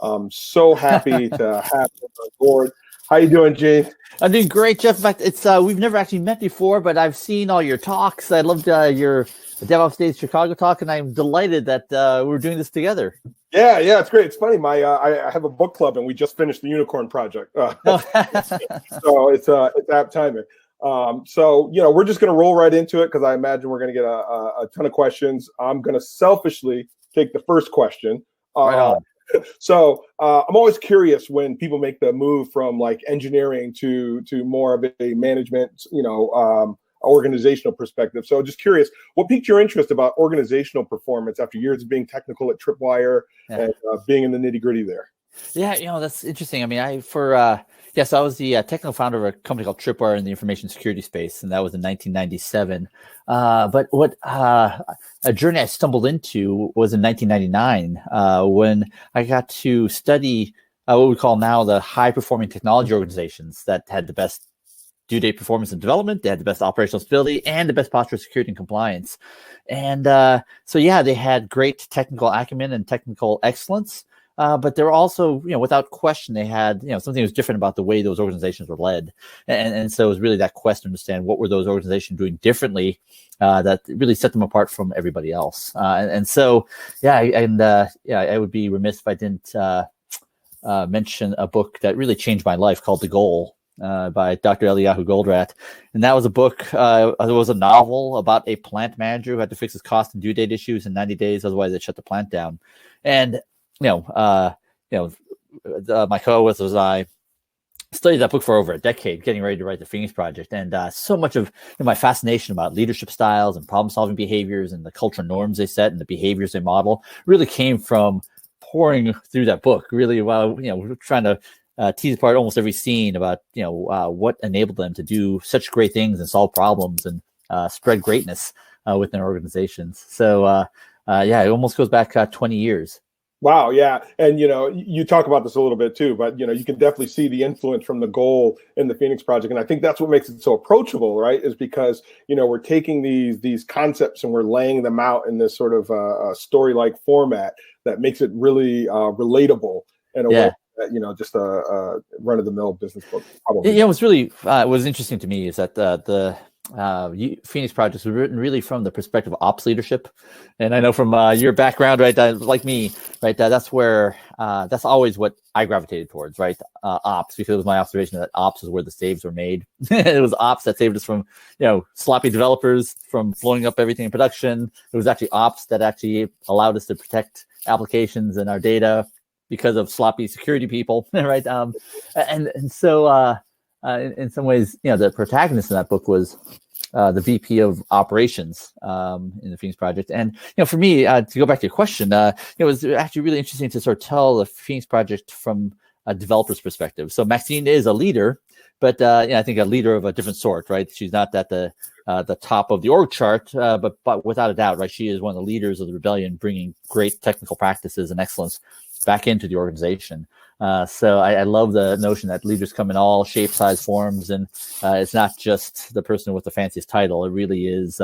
I'm so happy to have you on board. How you doing, Gene? I'm doing great, Jeff. In fact, it's we've never actually met before, but I've seen all your talks. I loved your DevOps Days Chicago talk, and I'm delighted that we're doing this together. Yeah, it's great. It's funny. I have a book club, and we just finished the Unicorn Project, so it's apt timing. So we're just going to roll right into it because I imagine we're going to get a ton of questions. I'm going to selfishly take the first question. Right on. So I'm always curious when people make the move from like engineering to more of a management, organizational perspective. So just curious, what piqued your interest about organizational performance after years of being technical at Tripwire and being in the nitty gritty there? Yeah, that's interesting. I mean, so I was the technical founder of a company called Tripwire in the information security space, and that was in 1997. But what a journey I stumbled into was in 1999 when I got to study what we call now the high-performing technology organizations that had the best due date performance and development. They had the best operational stability and the best posture, security, and compliance. And they had great technical acumen and technical excellence. But they're also, without question, they had, something that was different about the way those organizations were led. And so it was really that quest to understand what were those organizations doing differently that really set them apart from everybody else. I would be remiss if I didn't mention a book that really changed my life called The Goal by Dr. Eliyahu Goldratt. And that was a book, it was a novel about a plant manager who had to fix his cost and due date issues in 90 days. Otherwise, they'd shut the plant down. And my co-authors and I studied that book for over a decade, getting ready to write the Phoenix Project. And so much of my fascination about leadership styles and problem-solving behaviors and the cultural norms they set and the behaviors they model really came from pouring through that book. Really, while we're trying to tease apart almost every scene about what enabled them to do such great things and solve problems and spread greatness within organizations. So it almost goes back 20 years. Wow. Yeah. And, you talk about this a little bit too, but, you can definitely see the influence from The Goal in the Phoenix Project. And I think that's what makes it so approachable, right? Is because, we're taking these concepts and we're laying them out in this sort of story-like format that makes it really relatable in a way that, just a run-of-the-mill business book. Probably. What's really was interesting to me is that the Phoenix Project was written really from the perspective of ops leadership, and I know from your background, right? Like me, right? That's where that's always what I gravitated towards, right? Ops, because it was my observation that ops is where the saves were made. It was ops that saved us from sloppy developers from blowing up everything in production. It was actually ops that actually allowed us to protect applications and our data because of sloppy security people, right? So. In some ways, the protagonist in that book was the VP of operations in the Phoenix Project. And, for me, to go back to your question, it was actually really interesting to sort of tell the Phoenix Project from a developer's perspective. So Maxine is a leader, but I think a leader of a different sort, right? She's not at the top of the org chart, but without a doubt, right? She is one of the leaders of the rebellion, bringing great technical practices and excellence back into the organization. So I love the notion that leaders come in all shapes, size, forms, and it's not just the person with the fanciest title. It really is,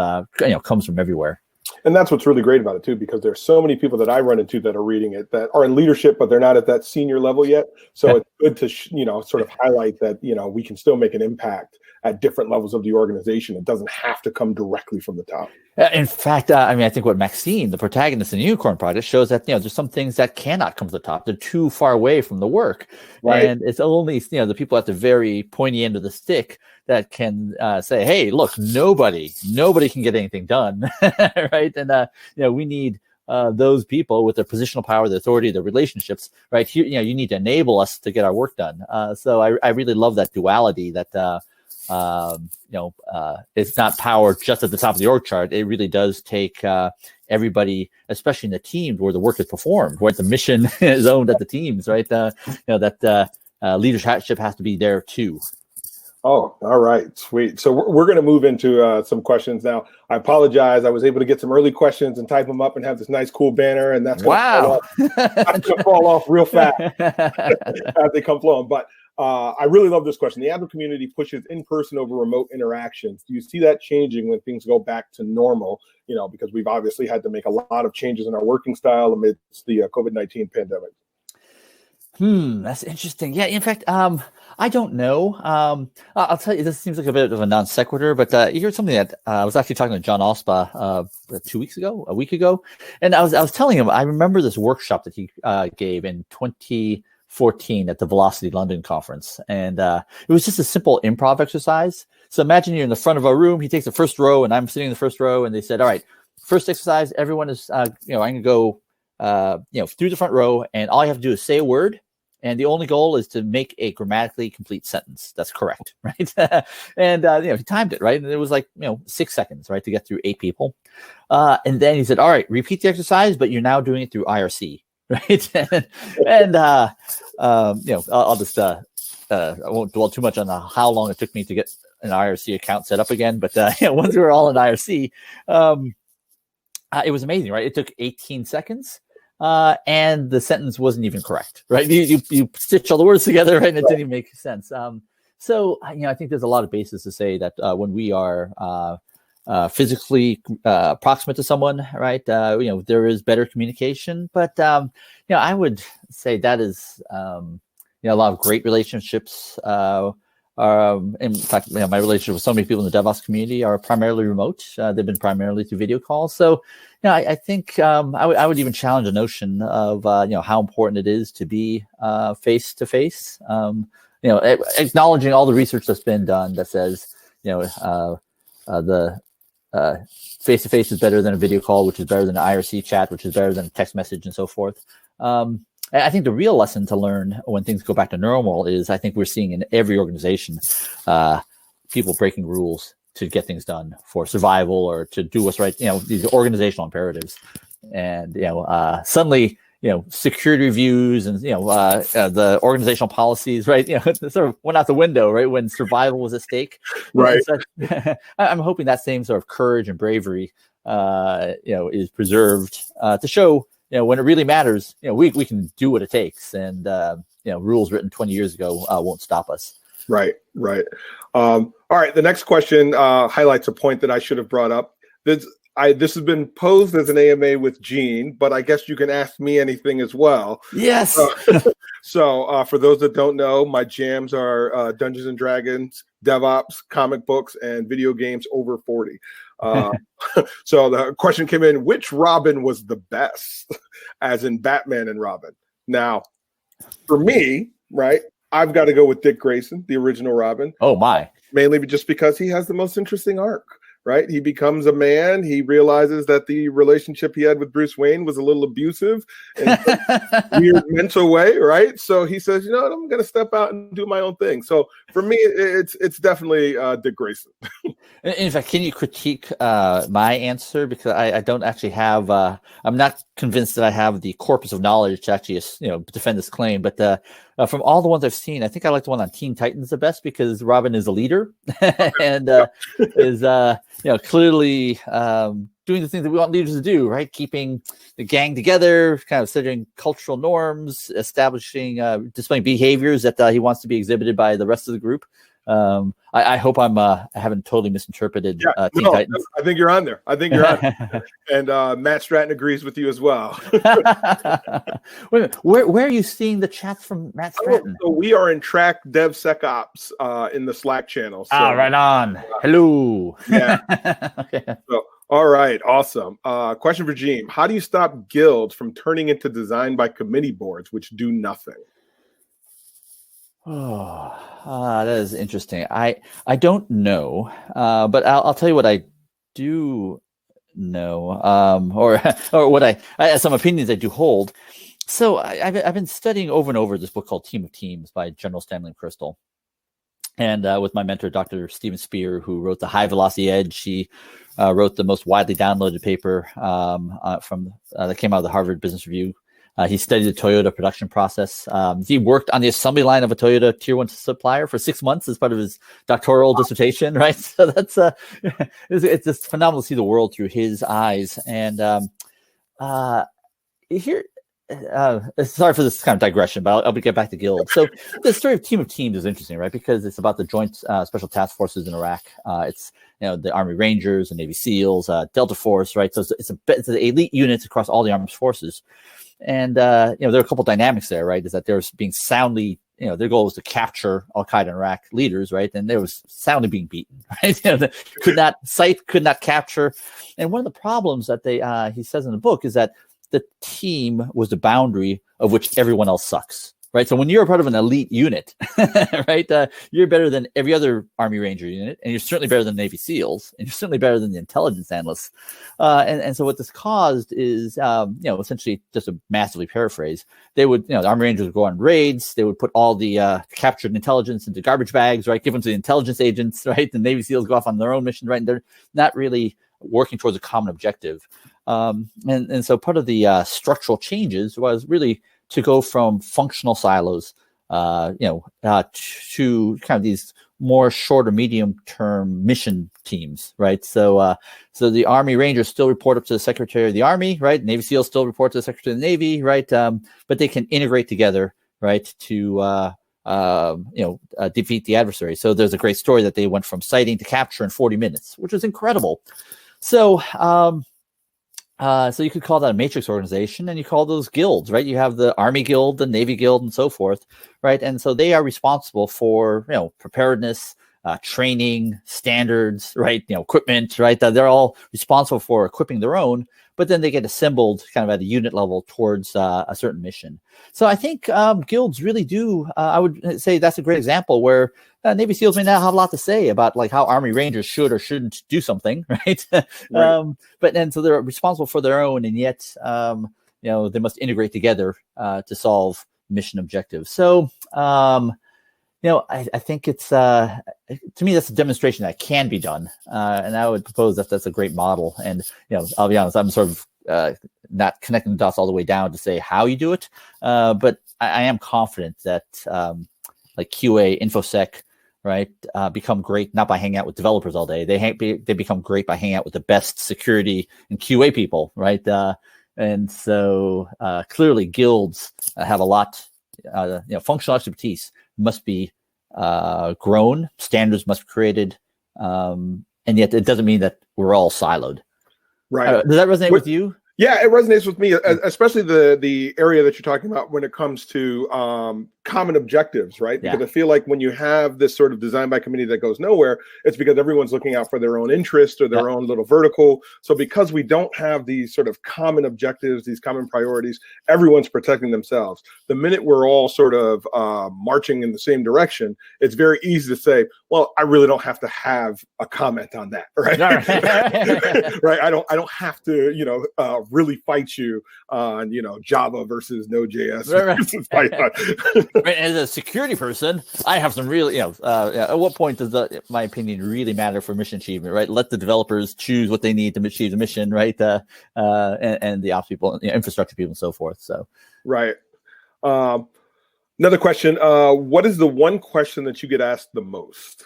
comes from everywhere. And that's what's really great about it too, because there's so many people that I run into that are reading it that are in leadership, but they're not at that senior level yet. So it's good to, sort of highlight that, we can still make an impact at different levels of the organization. It doesn't have to come directly from the top. In fact, I think what Maxine, the protagonist in the Unicorn Project, shows that, there's some things that cannot come to the top. They're too far away from the work. Right. And it's only, the people at the very pointy end of the stick that can say, hey, look, nobody can get anything done. Right. And, we need those people with their positional power, the authority, the relationships, right here. You need to enable us to get our work done. So I really love that duality that, it's not power just at the top of the org chart. It really does take everybody, especially in the teams where the work is performed, where the mission is owned at the teams, right? That leadership has to be there too. Oh, all right, sweet. So we're going to move into some questions now. I apologize. I was able to get some early questions and type them up and have this nice, cool banner, and that's going to fall off real fast as they come flowing. But I really love this question. The Agile community pushes in-person over remote interactions. Do you see that changing when things go back to normal? Because we've obviously had to make a lot of changes in our working style amidst the COVID-19 pandemic. That's interesting. Yeah, in fact, I don't know. I'll tell you, this seems like a bit of a non sequitur, but here's something that I was actually talking to John Ospa a week ago, and I was telling him I remember this workshop that he gave in 2014 at the Velocity London conference, and it was just a simple improv exercise. So imagine you're in the front of a room. He takes the first row, and I'm sitting in the first row, and they said, "All right, first exercise. Everyone is, I'm going to go, through the front row, and all you have to do is say a word." And the only goal is to make a grammatically complete sentence that's correct, right? And he timed it, right? And it was like 6 seconds, right, to get through 8 people. And then he said, "All right, repeat the exercise, but you're now doing it through IRC, right?" and I'll just I won't dwell too much on how long it took me to get an IRC account set up again. But once we were all in IRC, it was amazing, right? It took 18 seconds. And the sentence wasn't even correct, right? You stitch all the words together, right, and it didn't even make sense. So I think there's a lot of basis to say that when we are physically proximate to someone, right, there is better communication. But I would say that is a lot of great relationships. In fact, my relationship with so many people in the DevOps community are primarily remote. They've been primarily through video calls. So, I think I would even challenge the notion of how important it is to be face to face. Acknowledging all the research that's been done that says the face to face is better than a video call, which is better than an IRC chat, which is better than a text message, and so forth. I think the real lesson to learn when things go back to normal is I think we're seeing in every organization people breaking rules to get things done for survival or to do what's right. These organizational imperatives, and suddenly security reviews and the organizational policies, right? It sort of went out the window, right, when survival was at stake. Right. So, I'm hoping that same sort of courage and bravery is preserved to show. When it really matters, we can do what it takes, and rules written 20 years ago won't stop us. Right. All right. The next question highlights a point that I should have brought up. This has been posed as an AMA with Gene, but I guess you can ask me anything as well. Yes. So for those that don't know, my jams are Dungeons and Dragons, DevOps, comic books, and video games over 40. So the question came in: which Robin was the best, as in Batman and Robin? Now, for me, right, I've got to go with Dick Grayson, the original Robin. Oh my! Mainly just because he has the most interesting arc. Right, he becomes a man. He realizes that the relationship he had with Bruce Wayne was a little abusive in a weird mental way. Right, so he says, I'm going to step out and do my own thing. So for me, it's definitely Dick Grayson. In fact, can you critique my answer, because I don't actually have? I'm not convinced that I have the corpus of knowledge to actually defend this claim. But from all the ones I've seen, I think I like the one on Teen Titans the best, because Robin is a leader and is clearly doing the things that we want leaders to do, right? Keeping the gang together, kind of setting cultural norms, establishing, displaying behaviors that he wants to be exhibited by the rest of the group. I hope I haven't totally misinterpreted Teen Titans. I think you're on there. And Matt Stratton agrees with you as well. Wait a minute. Where are you seeing the chats from Matt Stratton? So we are in Track DevSecOps in the Slack channel. So, right on. Hello. Yeah. Okay. So, all right. Awesome. Question for Gene: how do you stop guilds from turning into design by committee boards, which do nothing? That is interesting. I don't know, but I'll tell you what I do know, or what I some opinions I do hold. So I've been studying over and over this book called Team of Teams by General Stanley Crystal, and with my mentor, Dr. Stephen Spear, who wrote The High Velocity Edge. He wrote the most widely downloaded paper from that came out of the Harvard Business Review. He studied the Toyota production process. He worked on the assembly line of a Toyota Tier 1 supplier for 6 months as part of his doctoral dissertation, right? So that's it's just phenomenal to see the world through his eyes. And here, sorry for this kind of digression, but I'll get back to Guild. So the story of Team of Teams is interesting, right? Because it's about the Joint Special Task Forces in Iraq. It's the Army Rangers and Navy SEALs, Delta Force, right? So it's elite units across all the armed forces. And there are a couple dynamics there, right? Is that they're being soundly, their goal was to capture Al-Qaeda and Iraq leaders, right? And they was soundly being beaten, right? They could not cite, could not capture. And one of the problems that he says in the book is that the team was the boundary of which everyone else sucks. Right. So when you're a part of an elite unit, right, you're better than every other Army Ranger unit, and you're certainly better than Navy SEALs, and you're certainly better than the intelligence analysts. And so what this caused is, essentially just to massively paraphrase, they would, the Army Rangers would go on raids. They would put all the captured intelligence into garbage bags, right, give them to the intelligence agents, right? The Navy SEALs go off on their own mission, right? And they're not really working towards a common objective. And so part of the structural changes was really to go from functional silos, to kind of these more short or medium term mission teams, right? So the Army Rangers still report up to the Secretary of the Army, right? Navy SEALs still report to the Secretary of the Navy, right? But they can integrate together, right, to defeat the adversary. So there's a great story that they went from sighting to capture in 40 minutes, which was incredible. So you could call that a matrix organization, and you call those guilds, right? You have the Army Guild, the Navy Guild, and so forth, right? And so they are responsible for, preparedness, training, standards, right? Equipment, right? They're all responsible for equipping their own, but then they get assembled kind of at a unit level towards a certain mission. So I think guilds really do. I would say that's a great example where Navy SEALs may not have a lot to say about like how Army Rangers should or shouldn't do something, right? So they're responsible for their own, and yet they must integrate together to solve mission objectives. So I think it's to me that's a demonstration that can be done, and I would propose that that's a great model. And I'll be honest, I'm sort of not connecting the dots all the way down to say how you do it, but I am confident that like QA, InfoSec, right, become great not by hanging out with developers all day. They become great by hanging out with the best security and QA people, right? And so clearly guilds have a lot. Functional expertise must be grown. Standards must be created, and yet it doesn't mean that we're all siloed. Right? Does that resonate with you? Yeah, it resonates with me, especially the area that you're talking about when it comes to common objectives, right? Because I feel like when you have this sort of design by committee that goes nowhere, it's because everyone's looking out for their own interest or their own little vertical. So because we don't have these sort of common objectives, these common priorities, everyone's protecting themselves. The minute we're all sort of marching in the same direction, it's very easy to say, well, I really don't have to have a comment on that, right? Right. I don't have to, really fight you on, Java versus Node.js versus Python. Right. As a security person, I have some really, at what point does my opinion really matter for mission achievement, right? Let the developers choose what they need to achieve the mission, right? And the ops people, infrastructure people and so forth. So, right. Another question. What is the one question that you get asked the most?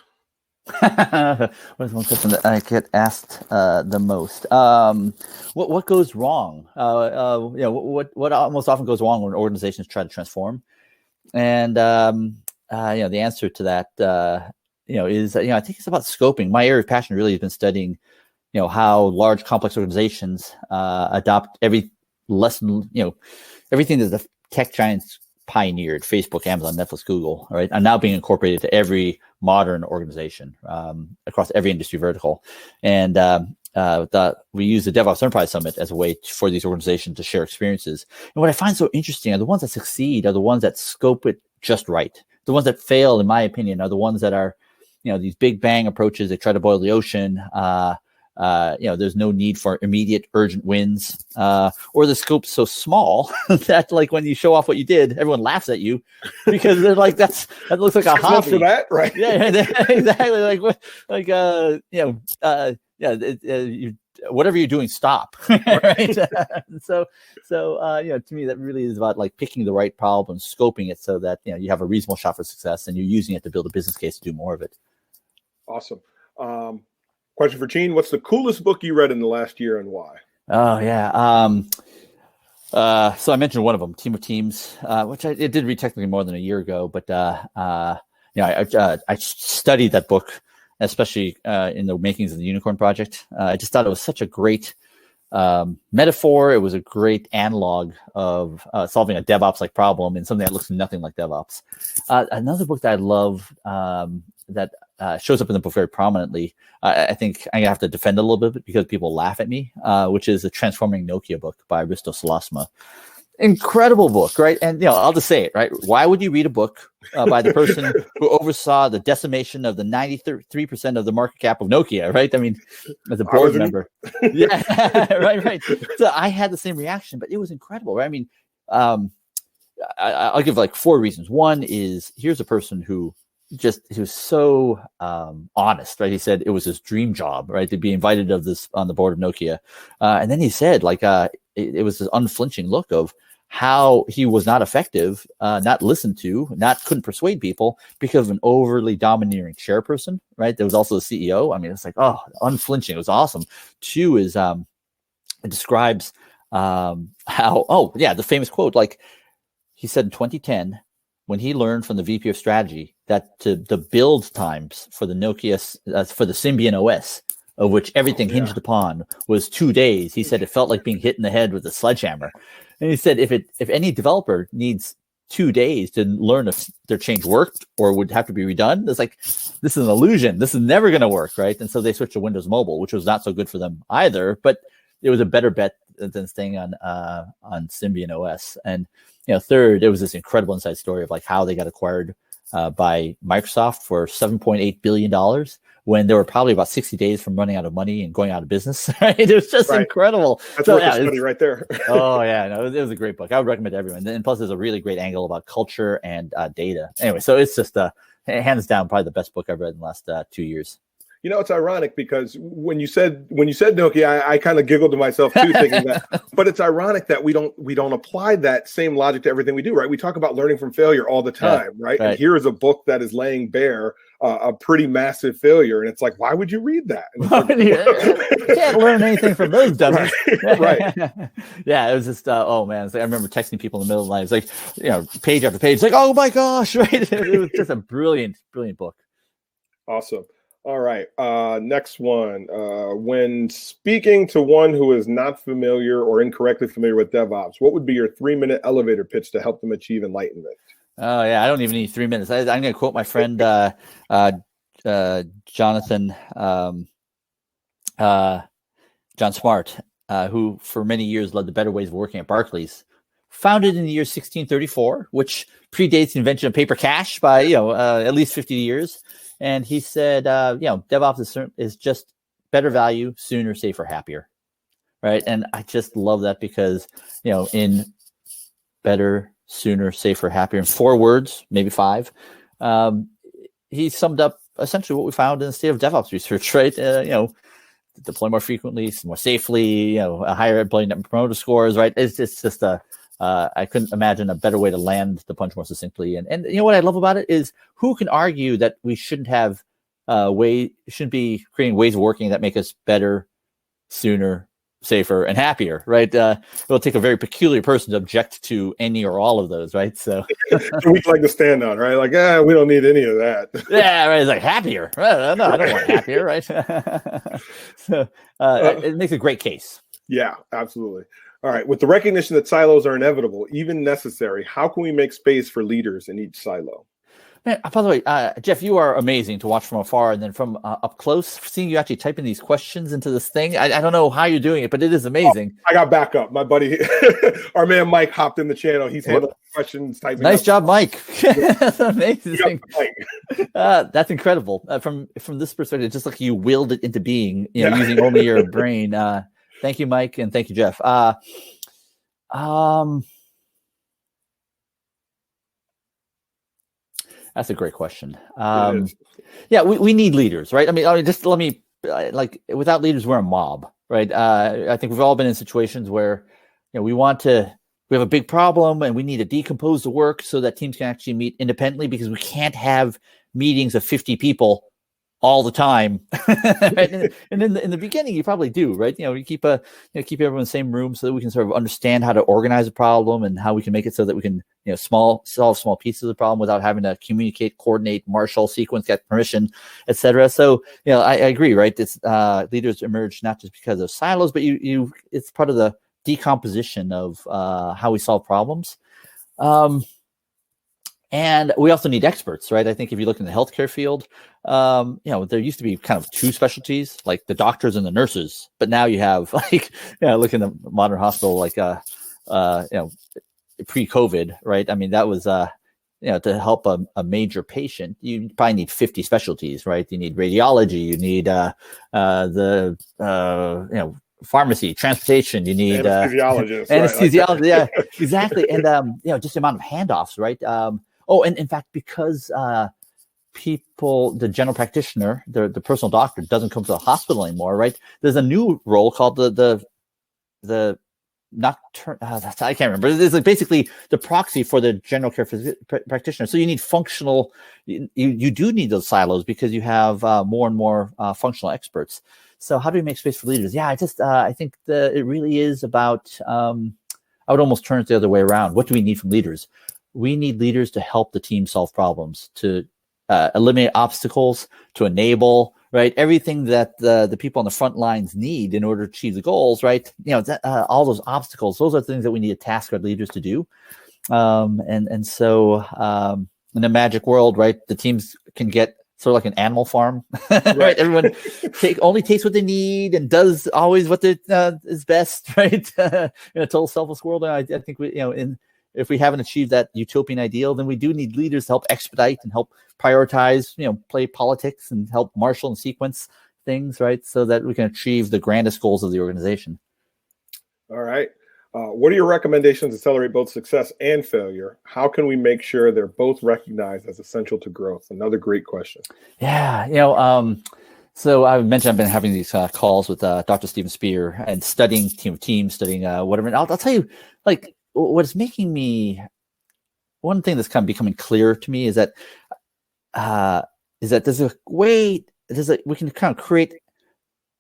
What is one question that I get asked the most? What goes wrong? What most often goes wrong when organizations try to transform? And the answer to that is I think it's about scoping. My area of passion really has been studying how large complex organizations adopt every lesson, everything that the tech giants pioneered, Facebook, Amazon, Netflix, Google, right, are now being incorporated to every modern organization across every industry vertical. And we use the DevOps Enterprise Summit as a way for these organizations to share experiences. And what I find so interesting are the ones that succeed are the ones that scope it just right. The ones that fail, in my opinion, are the ones that are, these big bang approaches. They try to boil the ocean. There's no need for immediate urgent wins, or the scope's so small that like when you show off what you did, everyone laughs at you because they're like, that looks like a hobby for that, right? Yeah, exactly. Whatever you're doing, stop. Right. So to me, that really is about like picking the right problem, scoping it so that you have a reasonable shot for success, and you're using it to build a business case to do more of it. Awesome. Question for Gene: what's the coolest book you read in the last year, and why? Oh yeah. So I mentioned one of them, Team of Teams, which I did read technically more than a year ago, but I studied that book, especially in the makings of the Unicorn Project. I just thought it was such a great metaphor. It was a great analog of solving a DevOps-like problem in something that looks nothing like DevOps. Another book that I love that shows up in the book very prominently, I think I'm going to have to defend it a little bit because people laugh at me, which is the Transforming Nokia book by Risto Salasma. Incredible book, right? And I'll just say it, right? Why would you read a book by the person who oversaw the decimation of the 93% of the market cap of Nokia, right? I mean, as a board member, yeah, right. So I had the same reaction, but it was incredible, right? I mean, I'll give like 4 reasons. One is here's a person who he was so honest, right? He said it was his dream job, right, to be invited on the board of Nokia, and then he said it was this unflinching look of how he was not effective, not listened to, couldn't persuade people because of an overly domineering chairperson, right? There was also the CEO. I mean, it's like, unflinching. It was awesome. 2 is it describes the famous quote, like he said in 2010, when he learned from the VP of strategy that the build times for the Nokia, for the Symbian OS, of which everything hinged upon, was 2 days. He said it felt like being hit in the head with a sledgehammer. And he said if any developer needs 2 days to learn if their change worked or would have to be redone, it's like, this is an illusion. This is never going to work, right? And so they switched to Windows Mobile, which was not so good for them either, but it was a better bet than staying on Symbian OS. And third, it was this incredible inside story of like how they got acquired by Microsoft for $7.8 billion when they were probably about 60 days from running out of money and going out of business. Right? It was just incredible. That's worth the study right there. Oh yeah, no, it was a great book. I would recommend it to everyone. And plus, there's a really great angle about culture and data. Anyway, so it's just hands down probably the best book I've read in the last 2 years. It's ironic because when you said Nokia, I kind of giggled to myself too, thinking that. But it's ironic that we don't apply that same logic to everything we do, right? We talk about learning from failure all the time, right? And here is a book that is laying bare a pretty massive failure, and it's like, why would you read that? You can't learn anything from those dummies. Right. Yeah, it was just I remember texting people in the middle of the night. It's like, page after page, like, oh my gosh, right? It was just a brilliant book. Awesome. All right. Next one. When speaking to one who is not familiar or incorrectly familiar with DevOps, what would be your 3-minute elevator pitch to help them achieve enlightenment? Oh, yeah. I don't even need 3 minutes. I'm going to quote my friend, Jonathan, John Smart, who for many years led the Better Ways of Working at Barclays, founded in the year 1634, which predates the invention of paper cash by, at least 50 years. And he said, DevOps is just better value, sooner, safer, happier, right? And I just love that because, in better, sooner, safer, happier, in 4 words, maybe 5, he summed up essentially what we found in the state of DevOps research, right? Deploy more frequently, more safely, a higher employee net promoter scores, right? It's just I couldn't imagine a better way to land the punch more succinctly. And what I love about it is who can argue that we shouldn't be creating ways of working that make us better, sooner, safer, and happier, right? It'll take a very peculiar person to object to any or all of those, right? So we'd like to stand on, right? Like, we don't need any of that. Yeah, right. It's like happier. No, I don't want happier, right? So it makes a great case. Yeah, absolutely. All right. With the recognition that silos are inevitable, even necessary, how can we make space for leaders in each silo? Man, by the way, Jeff, you are amazing to watch from afar, and then from up close, seeing you actually typing these questions into this thing. I don't know how you're doing it, but it is amazing. I got backup. My buddy, our man Mike, hopped in the channel. He's handling questions, typing. Nice job, Mike. That's amazing. That's incredible. From this perspective, just like you willed it into being, using only your brain. Thank you, Mike, and thank you, Jeff. That's a great question. We need leaders, right? I mean, just let me, without leaders, we're a mob, right? I think we've all been in situations where, we have a big problem and we need to decompose the work so that teams can actually meet independently because we can't have meetings of 50 people all the time. Right? And in the beginning, you probably do, right? You keep keep everyone in the same room so that we can sort of understand how to organize a problem and how we can make it so that we can, solve small pieces of the problem without having to communicate, coordinate, marshal, sequence, get permission, etc. So, I agree, right? It's leaders emerge not just because of silos, but it's part of the decomposition of how we solve problems. And we also need experts, right? I think if you look in the healthcare field, there used to be kind of two specialties, like the doctors and the nurses, but now you have look in the modern hospital, like pre-COVID, right? I mean, that was to help a major patient, you probably need 50 specialties, right? You need radiology, you need pharmacy, transportation, you need anesthesiologists, anesthesiology, right? yeah, exactly. And just the amount of handoffs, right? And in fact, because the general practitioner, the personal doctor doesn't come to the hospital anymore, right? There's a new role called the nocturne. I can't remember. It's like basically the proxy for the general care practitioner. So you need functional. You do need those silos because you have more and more functional experts. So how do we make space for leaders? Yeah, I think it really is about. I would almost turn it the other way around. What do we need from leaders? We need leaders to help the team solve problems, to eliminate obstacles, to enable, right, everything that the people on the front lines need in order to achieve the goals, right? All those obstacles, those are things that we need to task our leaders to do. And so in the magic world, right, the teams can get sort of like an animal farm, right? Everyone only takes what they need and does always what is best, right? In a total selfless world, I think if we haven't achieved that utopian ideal, then we do need leaders to help expedite and help prioritize, play politics and help marshal and sequence things, right? So that we can achieve the grandest goals of the organization. All right. What are your recommendations to celebrate both success and failure? How can we make sure they're both recognized as essential to growth? Another great question. Yeah. So I mentioned I've been having these calls with Dr. Stephen Spear and studying teams, studying whatever. And I'll tell you, like, what's making me, one thing that's kind of becoming clear to me is that there's a way, we can kind of create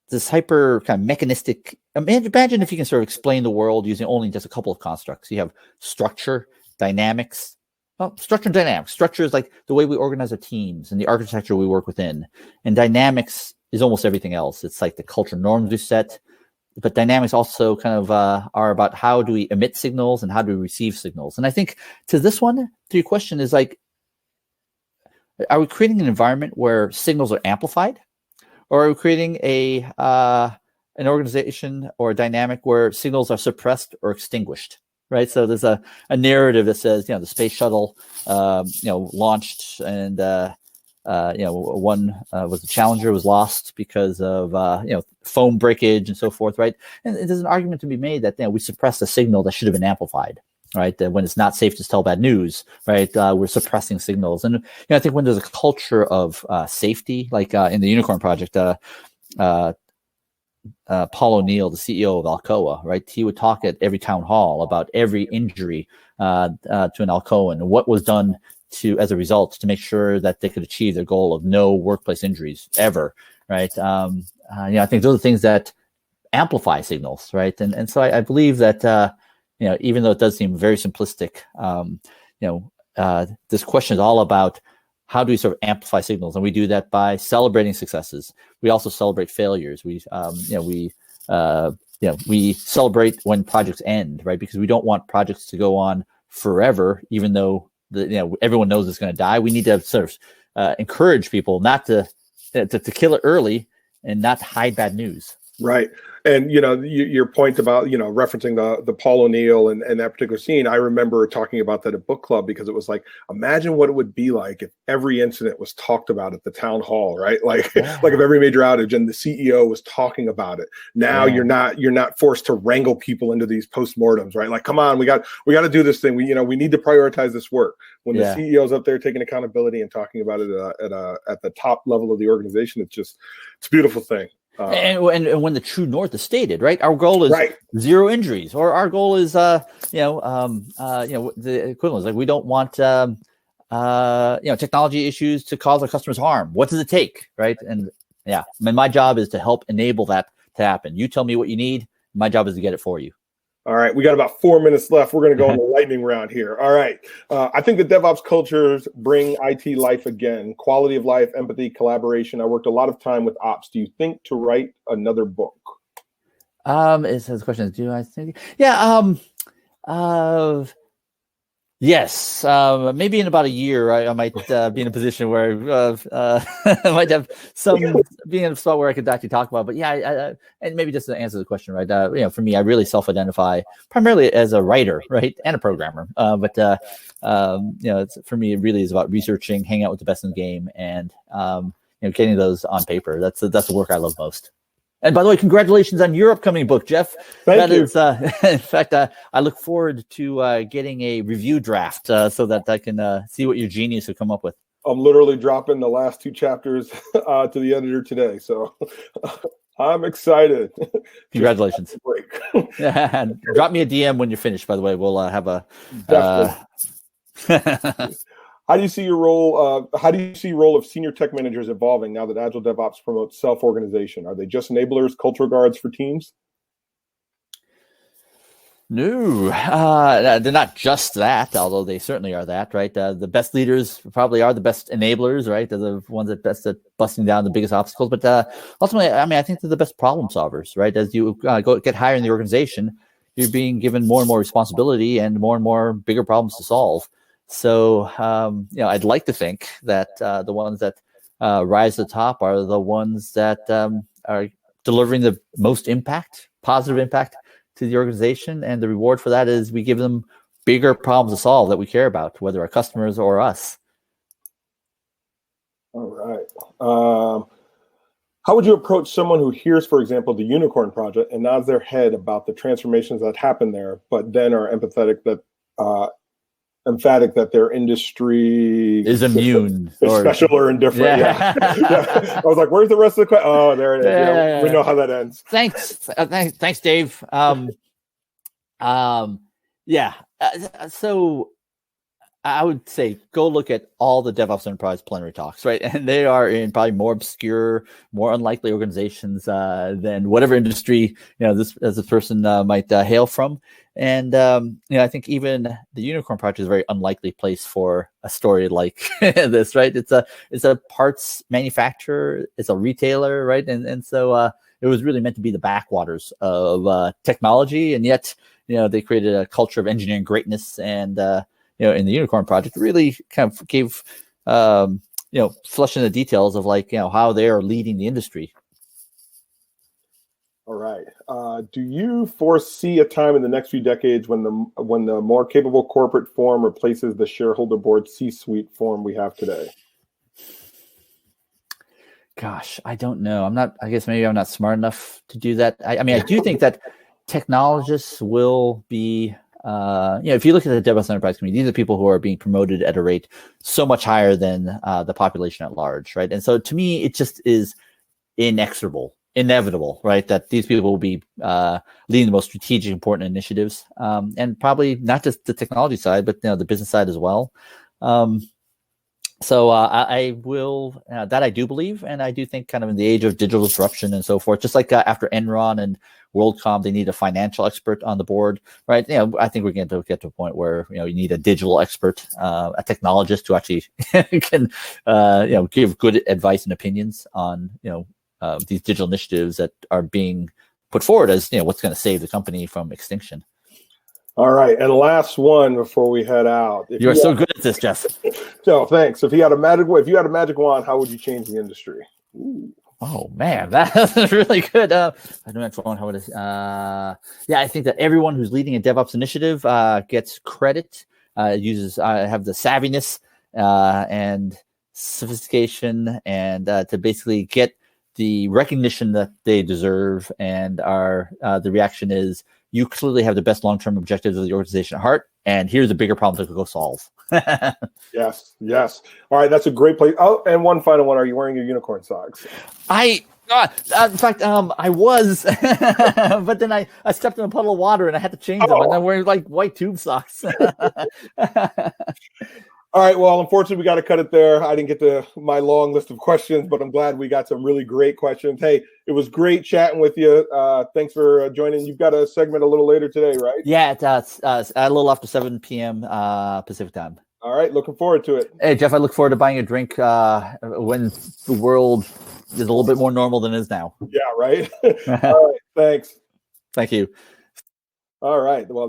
this hyper kind of mechanistic. Imagine if you can sort of explain the world using only just a couple of constructs. You have structure, dynamics. Well, structure and dynamics. Structure is like the way we organize our teams and the architecture we work within. And dynamics is almost everything else. It's like the culture norms we set. But dynamics also kind of are about how do we emit signals and how do we receive signals. And I think to your question is like, are we creating an environment where signals are amplified? Or are we creating an organization or a dynamic where signals are suppressed or extinguished? Right. So there's a narrative that says, the space shuttle, launched and, one was the Challenger was lost because of, foam breakage and so forth. Right. And there's an argument to be made that, we suppressed a signal that should have been amplified. Right. That when it's not safe to tell bad news. Right. We're suppressing signals. And, I think when there's a culture of safety, like in the Unicorn Project, Paul O'Neill, the CEO of Alcoa, right? He would talk at every town hall about every injury to an Alcoan and what was done as a result to make sure that they could achieve their goal of no workplace injuries ever, right? I think those are things that amplify signals, right? And so I believe that even though it does seem very simplistic, this question is all about how do we sort of amplify signals? And we do that by celebrating successes. We also celebrate failures. We celebrate when projects end, right? Because we don't want projects to go on forever, even though everyone knows it's going to die. We need to sort of encourage people not to kill it early and not hide bad news. Right. And, your point about, referencing the Paul O'Neill and that particular scene, I remember talking about that at book club because it was like, imagine what it would be like if every incident was talked about at the town hall, right? Like, like if every major outage and the CEO was talking about it. Now you're not forced to wrangle people into these postmortems, right? Like, come on, we got to do this thing. We need to prioritize this work. When the CEO's up there taking accountability and talking about it at the top level of the organization, it's a beautiful thing. And when the true north is stated, right, our goal is zero injuries, or our goal is, the equivalent is like we don't want technology issues to cause our customers harm. What does it take, right? And yeah, my job is to help enable that to happen. You tell me what you need. My job is to get it for you. All right, we got about 4 minutes left. We're going to go on the lightning round here. All right. I think the DevOps cultures bring IT life again. Quality of life, empathy, collaboration. I worked a lot of time with ops. Do you think to write another book? It says question. Do I think? Yeah. Yes. Maybe in about a year, I might be in a position where I might have being in a spot where I could actually talk about. But yeah, and maybe just to answer the question, right? For me, I really self-identify primarily as a writer, right, and a programmer. For me, it really is about researching, hanging out with the best in the game, and getting those on paper. That's the work I love most. And by the way, congratulations on your upcoming book, Jeff. Thank you. In fact, I look forward to getting a review draft so that I can see what your genius would come up with. I'm literally dropping the last 2 chapters to the editor today, so I'm excited. Congratulations. Break. And drop me a DM when you're finished, by the way. We'll have a... How do you see your role? How do you see role of senior tech managers evolving now that Agile DevOps promotes self-organization? Are they just enablers, cultural guards for teams? No, they're not just that, although they certainly are that, right? The best leaders probably are the best enablers, right? They're the ones that best at busting down the biggest obstacles. But ultimately, I think they're the best problem solvers, right? As you get higher in the organization, you're being given more and more responsibility and more bigger problems to solve. So, I'd like to think that the ones that rise to the top are the ones that are delivering the most positive impact to the organization. And the reward for that is we give them bigger problems to solve that we care about, whether our customers or us. All right. How would you approach someone who hears, for example, the Unicorn Project and nods their head about the transformations that happen there, but then are emphatic that their industry is immune, is special or indifferent? Yeah. I was like, "Where's the rest of the question?" Oh, there it is. Yeah. We know how that ends. Thanks, Dave. So I would say go look at all the DevOps Enterprise plenary talks, right? And they are in probably more obscure, more unlikely organizations than whatever industry this person might hail from. And I think even the Unicorn Project is a very unlikely place for a story like this, right? It's a parts manufacturer, it's a retailer, right? And so it was really meant to be the backwaters of technology, and yet they created a culture of engineering greatness. And in the Unicorn Project, really kind of gave flushing the details of how they are leading the industry. All right. Do you foresee a time in the next few decades when the more capable corporate form replaces the shareholder board C-suite form we have today? Gosh, I don't know. I guess maybe I'm not smart enough to do that. I do think that technologists will be, if you look at the DevOps Enterprise community, these are people who are being promoted at a rate so much higher than the population at large, right? And so to me, it just is inevitable, right, that these people will be leading the most strategic, important initiatives, and probably not just the technology side, but the business side as well. So I will, that I do believe, and I do think kind of in the age of digital disruption and so forth, just like after Enron and WorldCom, they need a financial expert on the board, right? I think we're going to get to a point where you need a digital expert, a technologist who actually can give good advice and opinions on these digital initiatives that are being put forward as what's going to save the company from extinction. All right, and last one before we head out. You are so good at this, Jeff. So thanks. If you had a magic wand, how would you change the industry? Ooh. Oh man, that's really good. I don't know how it is. I think that everyone who's leading a DevOps initiative gets credit. Have the savviness and sophistication, and to basically get the recognition that they deserve. And the reaction is, you clearly have the best long-term objectives of the organization at heart, and here's a bigger problem to go solve. Yes. All right, that's a great place. Oh, and one final one. Are you wearing your unicorn socks? In fact, I was, but then I stepped in a puddle of water and I had to change them, and I'm wearing white tube socks. All right. Well, unfortunately, we got to cut it there. I didn't get to my long list of questions, but I'm glad we got some really great questions. Hey, it was great chatting with you. Thanks for joining. You've got a segment a little later today, right? Yeah, it's a little after 7 p.m. Pacific time. All right. Looking forward to it. Hey, Jeff, I look forward to buying a drink when the world is a little bit more normal than it is now. Yeah, right. All right. Thanks. Thank you. All right. Well.